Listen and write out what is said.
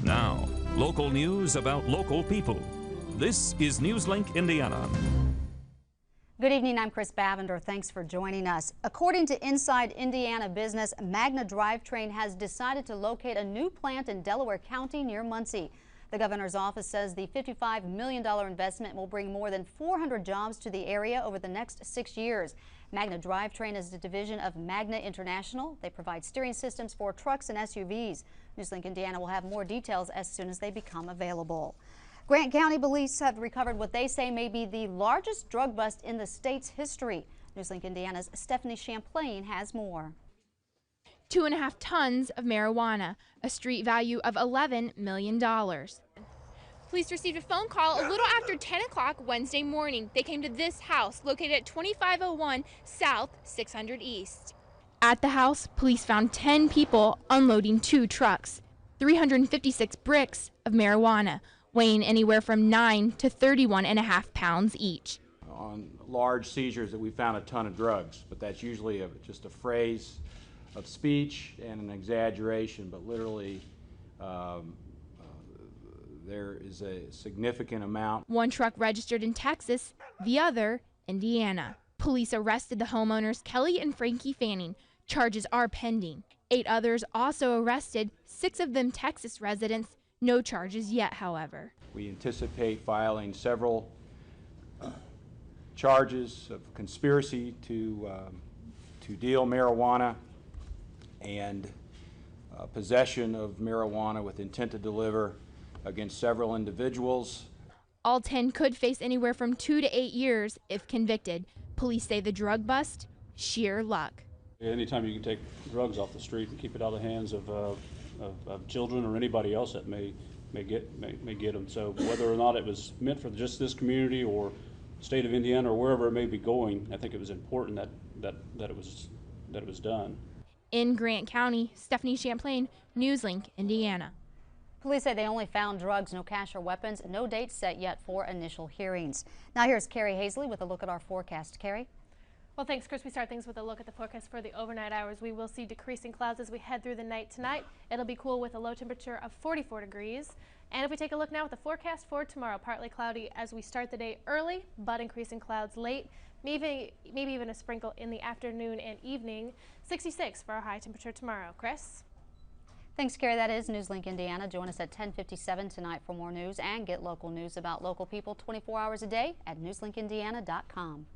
Now, local news about local people. This is Newslink Indiana. Good evening, I'm Chris Bavender. Thanks for joining us. According to Inside Indiana Business, Magna Drivetrain has decided to locate a new plant in Delaware County near Muncie. The governor's office says the $55 million investment will bring more than 400 jobs to the area over the next 6 years. Magna Drivetrain is a division of Magna International. They provide steering systems for trucks and SUVs. Newslink Indiana will have more details as soon as they become available. Grant County police have recovered what they say may be the largest drug bust in the state's history. Newslink Indiana's Stephanie Champlain has more. 2.5 tons of marijuana, a street value of $11 million. Police received a phone call a little after 10 o'clock Wednesday morning. They came to this house located at 2501 South 600 East. At the house, police found 10 people unloading 2 trucks, 356 bricks of marijuana, weighing anywhere from 9 to 31.5 pounds each. On large seizures that we found a ton of drugs, but that's usually just a phrase of speech and an exaggeration, but literally there is a significant amount. One truck registered in Texas, the other Indiana. Police arrested the homeowners Kelly and Frankie Fanning. Charges are pending. 8 others also arrested, 6 of them Texas residents. No charges yet, however. We anticipate filing several charges of conspiracy to deal marijuana and possession of marijuana with intent to deliver against several individuals. All 10 could face anywhere from 2 to 8 years if convicted. Police say the drug bust, sheer luck. Anytime you can take drugs off the street and keep it out of the hands of children or anybody else that may get them. So whether or not it was meant for just this community or state of Indiana or wherever it may be going, I think it was important that it was done. In Grant County, Stephanie Champlain, Newslink, Indiana. Police say they only found drugs, no cash or weapons, no date set yet for initial hearings. Now here's Carrie Hazley with a look at our forecast. Carrie? Well, thanks, Chris. We start things with a look at the forecast for the overnight hours. We will see decreasing clouds as we head through the night tonight. It'll be cool with a low temperature of 44 degrees. And if we take a look now at the forecast for tomorrow, partly cloudy as we start the day early, but increasing clouds late. Maybe even a sprinkle in the afternoon and evening. 66 for our high temperature tomorrow. Chris? Thanks, Carrie. That is Newslink Indiana. Join us at 10:57 tonight for more news and get local news about local people 24 hours a day at newslinkindiana.com.